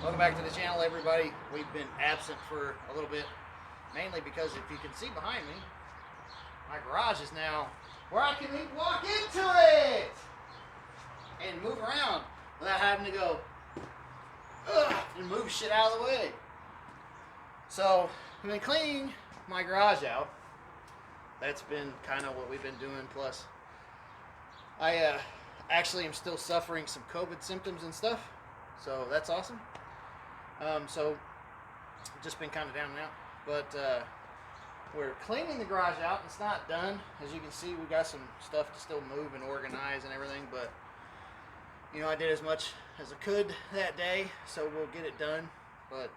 Welcome back to the channel, everybody. We've been absent for a little bit, mainly because if you can see behind me, my garage is now where I can walk into it and move around without having to go and move shit out of the way. So I've been cleaning my garage out. That's been kind of what we've been doing. Plus, I actually am still suffering some COVID symptoms and stuff, so that's awesome. So just been kind of down and out, but we're cleaning the garage out. It's not done. As you can see, we got some stuff to still move and organize and everything, but you know, I did as much as I could that day, so we'll get it done. But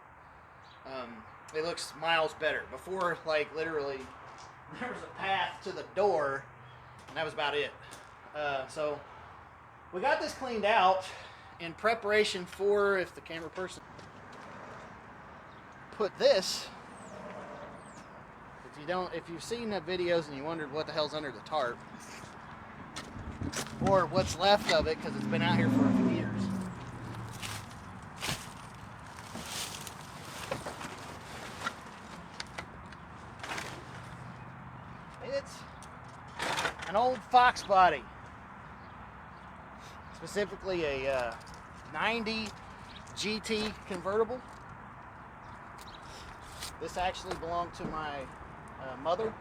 it looks miles better. Before, like, literally there was a path to the door and that was about it. So we got this cleaned out in preparation for, if the camera person put this, if you've seen the videos and you wondered what the hell's under the tarp, or what's left of it because it's been out here for a few years. It's an old Fox body, specifically a 90 GT convertible. This actually belonged to my mother,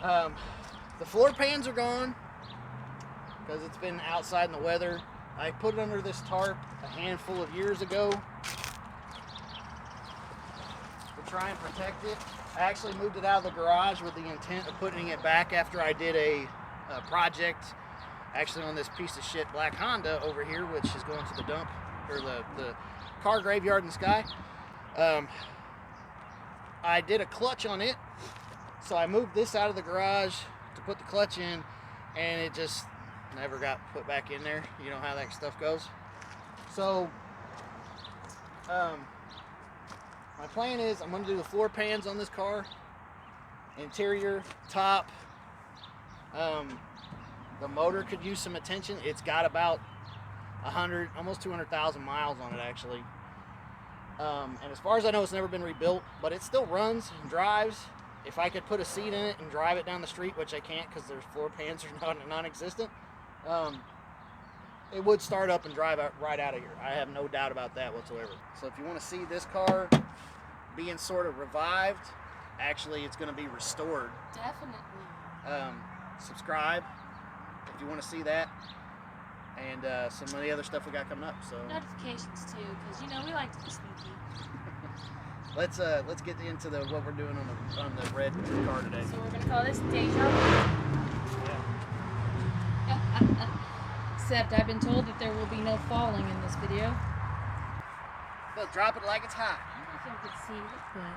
and the floor pans are gone because it's been outside in the weather. I put it under this tarp a handful of years ago to try and protect it. I actually moved it out of the garage with the intent of putting it back after I did a project actually on this piece of shit black Honda over here, which is going to the dump, or the car graveyard in the sky. I did a clutch on it, so I moved this out of the garage to put the clutch in, and it just never got put back in there. You know how that stuff goes. So my plan is I'm going to do the floor pans on this car, interior, top. The motor could use some attention. It's got about 100, almost 200,000 miles on it actually. And as far as I know, it's never been rebuilt, but it still runs and drives. If I could put a seat in it and drive it down the street, which I can't because their floor pans are non-existent, it would start up and drive out, right out of here. I have no doubt about that whatsoever. So if you want to see this car being sort of revived, actually it's going to be restored. Definitely. Subscribe if you want to see that. And some of the other stuff we got coming up. So notifications too, because you know we like to be sneaky. let's get into what we're doing on the red car today. So we're gonna call this Deja Vu. Yeah. Except I've been told that there will be no falling in this video. Well, drop it like it's hot. I don't know if y'all could see it, but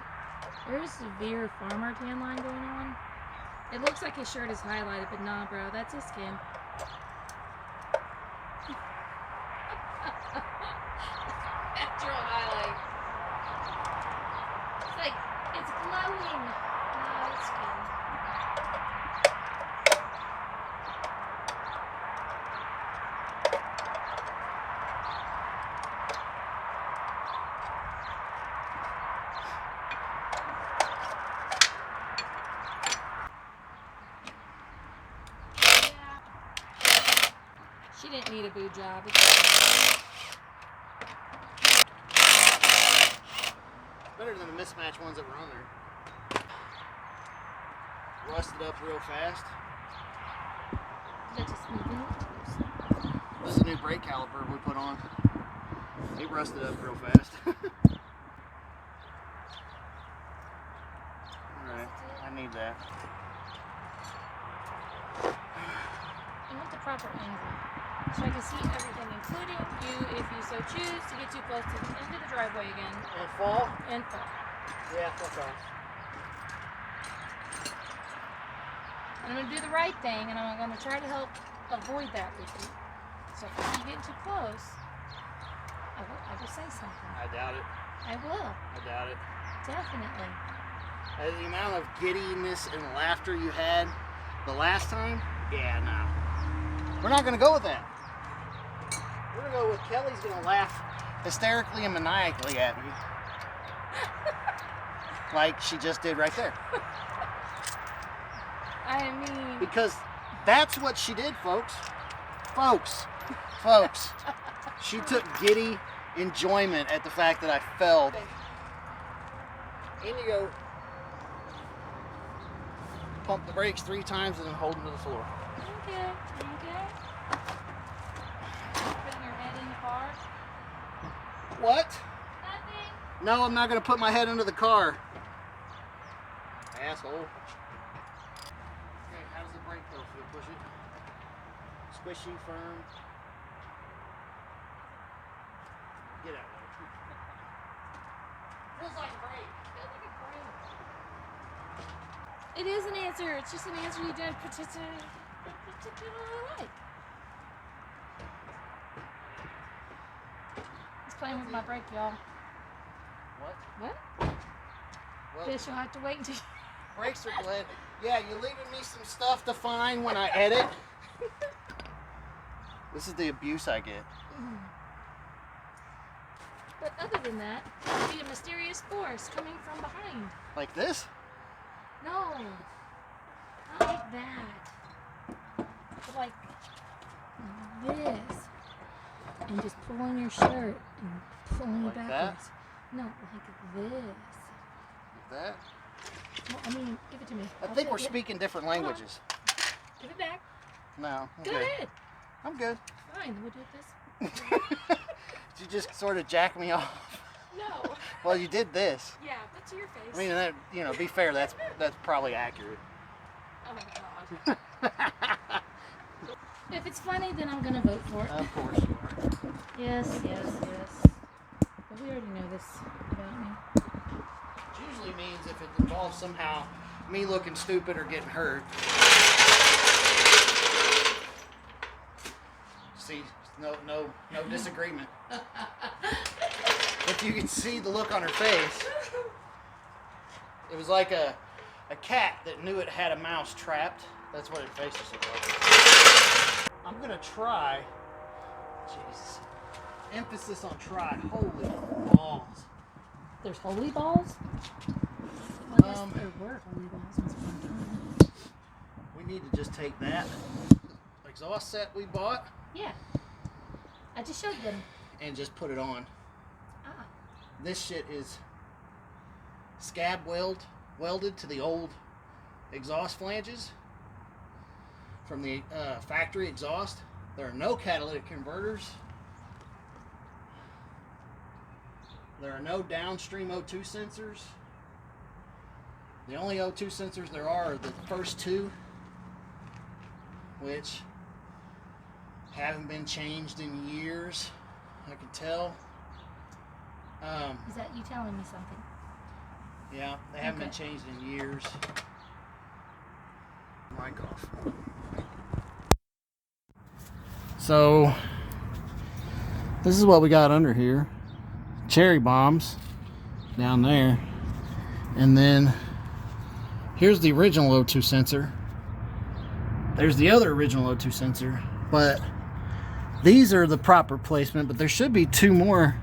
there's a severe farmer tan line going on. It looks like his shirt is highlighted, but nah, bro, that's his skin. Natural highlight. It's like, it's glowing. No, it's skin. She didn't need a boot job. Better than the mismatched ones that were on there. Rusted up real fast. Did I just move in? This is a new brake caliper we put on. It rusted up real fast. Alright, I need that. I want the proper angle, so I can see everything, including you, if you so choose to get too close to the end of the driveway again. And fall? And fall. Yeah, fuck off. I'm going to do the right thing, and I'm going to try to help avoid that with you. So if you get too close, I will say something. I doubt it. I will. I doubt it. Definitely. The amount of giddiness and laughter you had the last time, yeah, no. We're not going to go with that. We're gonna go with Kelly's gonna laugh hysterically and maniacally at me. Like she just did right there. I mean... Because that's what she did, folks. Folks. She took giddy enjoyment at the fact that I fell. In you go. Pump the brakes 3 times and then hold them to the floor. Okay. Putting your head in the car? What? Nothing. No, I'm not going to put my head under the car. Asshole. Okay, how does the brake feel? Feel push it? Squishy, firm. Get out of there. Feels like a brake. It is an answer. It's just an answer you don't particularly like. It's playing with my brake, y'all. What? Well, Guess you'll have to wait until. brakes are glad. Yeah, you're leaving me some stuff to find when I edit. This is the abuse I get. But other than that, it would be a mysterious force coming from behind. Like this? No, not like that. But like this. And just pulling your shirt and pulling Like it that? backwards. No, like this. Like that? Well, I mean, give it to me. I I'll think take we're it. speaking different Hold on. languages. Give it back. No. I'm Go good. ahead. I'm good. Fine, we'll do this. Did you just sort of jack me off? No. Well, you did this. Yeah, but to your face. I mean, that, be fair, that's probably accurate. Oh my god. If it's funny, then I'm gonna vote for it. Of course you are. Yes. But we already know this about me. Which usually means if it involves somehow me looking stupid or getting hurt. See, no disagreement. If you could see the look on her face, it was like a cat that knew it had a mouse trapped. That's what her face is like. I'm gonna try. Jesus. Emphasis on try. Holy balls. There's holy balls? Well, I guess there were holy balls once upon a time. We need to just take that exhaust set we bought Yeah. I just showed them. and just put it on. Ah. This shit is scab welded to the old exhaust flanges from the factory exhaust. There are no catalytic converters. There are no downstream O2 sensors. The only O2 sensors there are the first 2, which haven't been changed in years. I can tell. Is that you telling me something? Yeah, they haven't been Okay. changed in years. Mic off. So, this is what we got under here. Cherry bombs down there. And then, here's the original O2 sensor. There's the other original O2 sensor. But, these are the proper placement, but there should be 2 more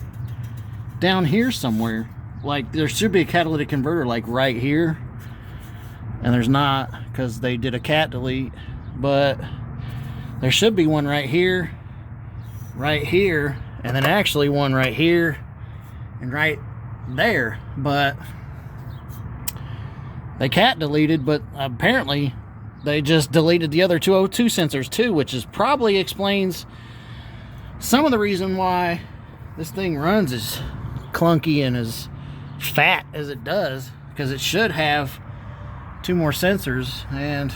down here somewhere. Like, there should be a catalytic converter, like, right here. And there's not, because they did a cat delete. But there should be one right here, and then actually one right here, and right there. But they cat deleted, but apparently they just deleted the other 2 O2 sensors too, which is probably explains some of the reason why this thing runs as clunky and as fat as it does, because it should have 2 more sensors, and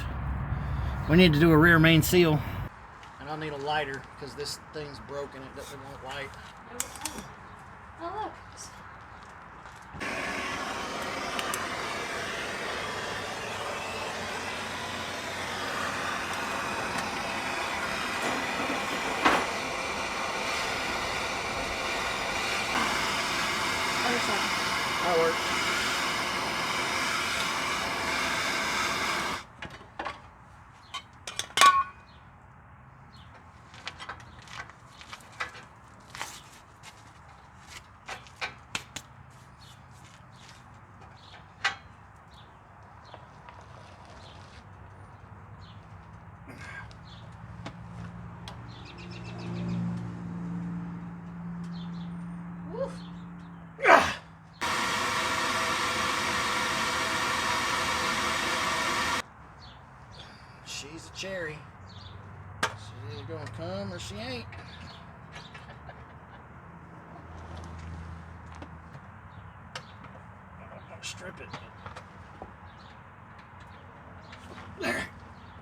we need to do a rear main seal. And I'll need a lighter because this thing's broken. It won't light. Oh, look. Other side. That works. cherry. She's either gonna come or she ain't. Strip it. There.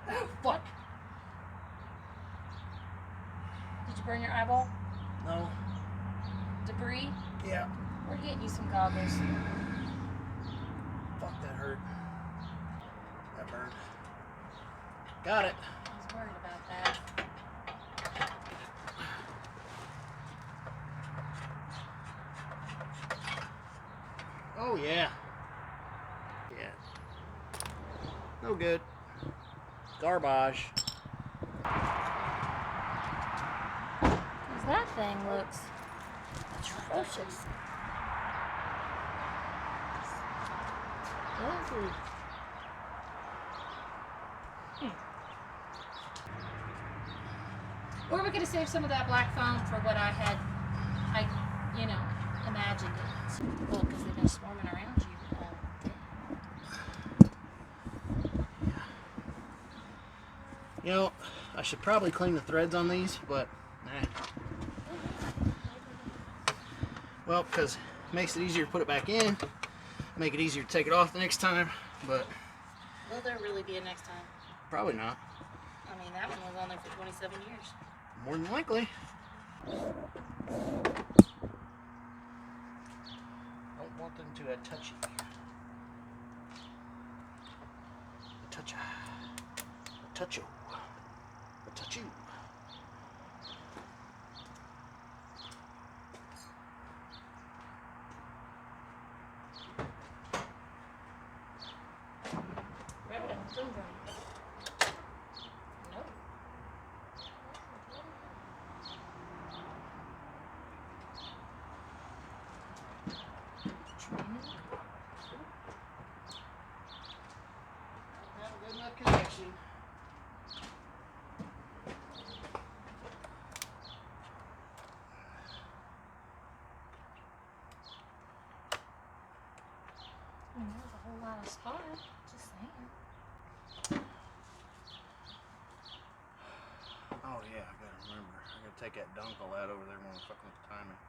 Oh, fuck. Did you burn your eyeball? No. Debris? Yeah. We're getting you some goggles. Fuck, that hurt. That burned. Got it. I was worried about that. Oh, yeah. Yeah. No good. Garbage. Because that thing looks atrocious. Ugly. Or we could have saved some of that black foam for what I had, imagined it. Well, because they've been swarming around you all day. You know, I should probably clean the threads on these, but well, because it makes it easier to put it back in, make it easier to take it off the next time, but Will there really be a next time? probably not. I mean, that one was on there for 27 years. More than likely. Don't want them to touch you. Touch you. Touch you. Grab it up. Nope. Not a good enough connection. There's a whole lot of spot. Just saying. Oh yeah, I gotta remember. I gotta take that dunkel out over there when we're fucking with the timing.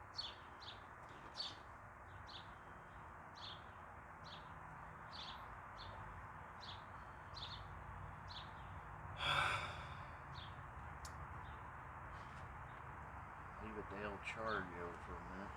Leave it to El Chargio for a minute.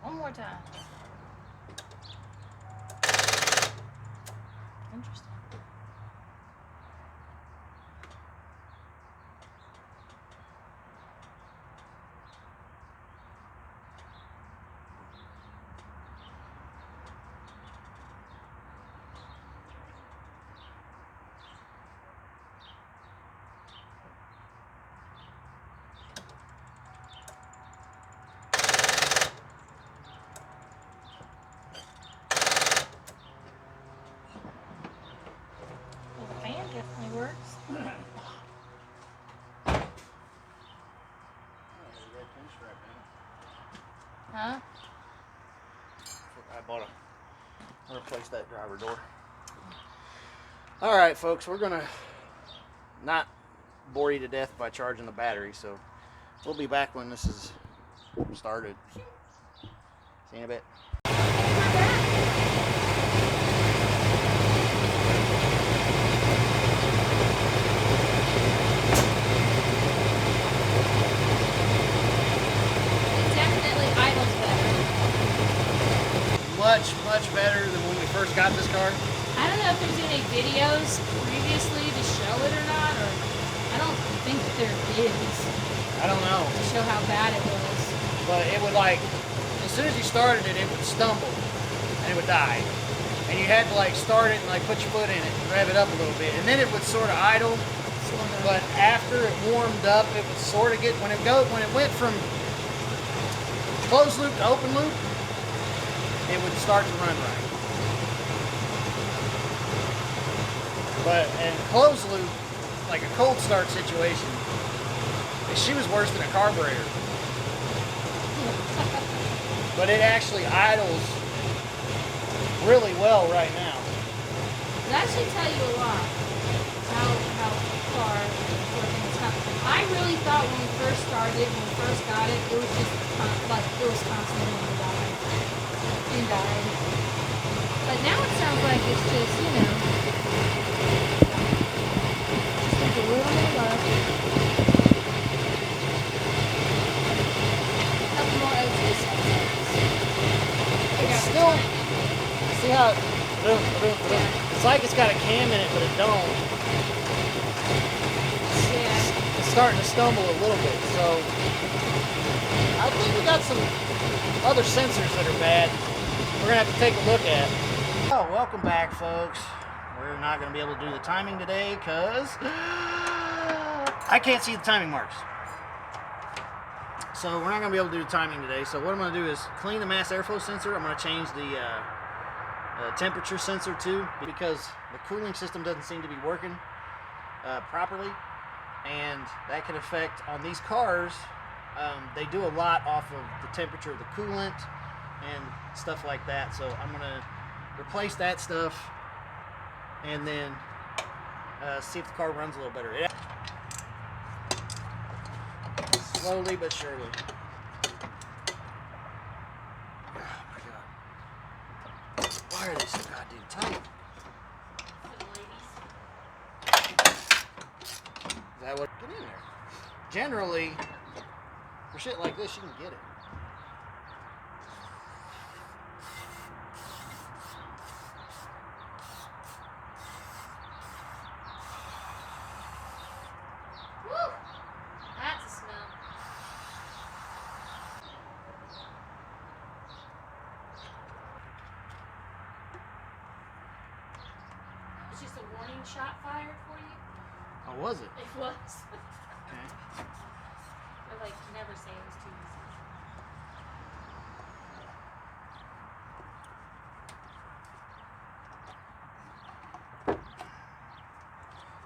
One more time. Interesting. Well, the fan definitely works. Huh? I bought I replaced that driver door. All right, folks, we're gonna not bore you to death by charging the battery, so we'll be back when this is started. See you in a bit. It definitely idles better. Much better than when we first got this car. I don't know if there's any videos previously to show it or not, or I don't think that there is I don't know, to show how bad it was. but it would, like, as soon as you started it, it would stumble and it would die. and you had to like start it and like put your foot in it and rev it up a little bit, and then it would sort of idle. But after it warmed up, it would sort of get when it went from closed loop to open loop, it would start to run right. But in closed loop, like a cold start situation, she was worse than a carburetor. But it actually idles really well right now. That should tell you a lot. How far things come. I really thought when we first started, when we first got it, it was just like it was constantly on the died and died. But now it sounds like it's just, you know, just like a little more love. Couple more O2 seconds. It's still, see how it's like it's got a cam in it, but it don't. Yeah. It's starting to stumble a little bit, so I think we got some other sensors that are bad. We're gonna have to take a look at. Oh, welcome back, folks. We're not gonna be able to do the timing today because I can't see the timing marks. So we're not gonna be able to do the timing today. So what I'm gonna do is clean the mass airflow sensor. I'm gonna change the temperature sensor too, because the cooling system doesn't seem to be working properly, and that can affect on these cars. They do a lot off of the temperature of the coolant and stuff like that. So I'm gonna replace that stuff and then see if the car runs a little better. Slowly but surely. Oh my god. Why are they so goddamn tight? Is that what? Get in there. Generally, for shit like this, you can get it. Woo! That's a smell. It's just a warning shot fired for you? Oh, was it? It was. Okay. I like never say it was too easy.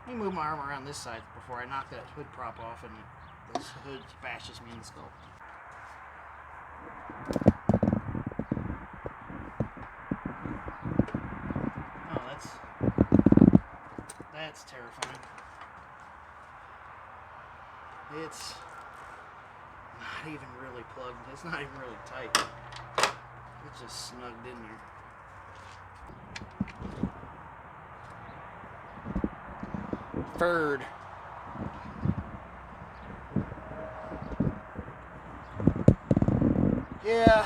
Let me move my arm around this side before I knock that hood prop off and this hood bashes me in the skull. Oh, that's terrifying. It's not even really plugged. It's not even really tight. It's just snugged in there. Bird. Yeah,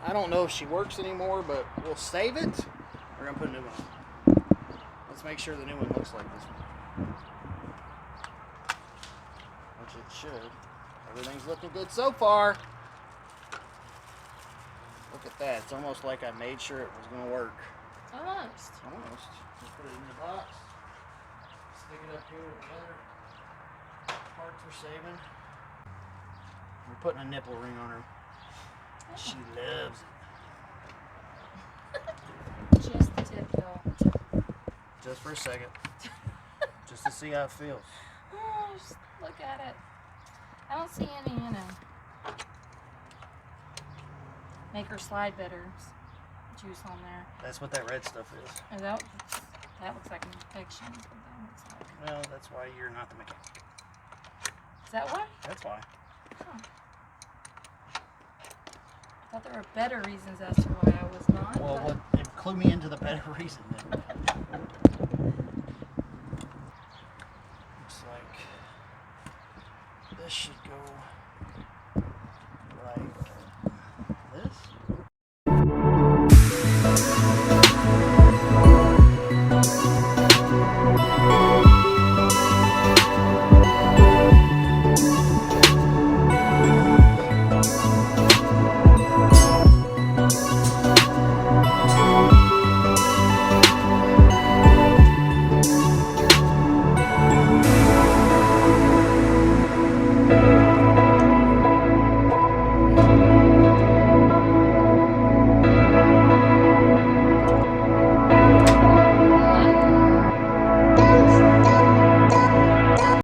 I don't know if she works anymore, but we'll save it. We're gonna put a new one on. Let's make sure the new one looks like this one, which it should. Everything's looking good so far. Look at that. It's almost like I made sure it was gonna work. Almost. Almost. Just put it in the box. Stick it up here with the other parts we're saving. We're putting a nipple ring on her. She loves it. Just the tip, though. Just for a second. Just to see how it feels. Oh, just look at it. I don't see any, you know, make her slide better juice on there. That's what that red stuff is. Oh, that looks like an infection. Is what that looks like. Well, that's why you're not the mechanic. Is that why? That's why. Huh. I thought there were better reasons as to why I was not. Well, clue me into the better reason then. Looks like this should go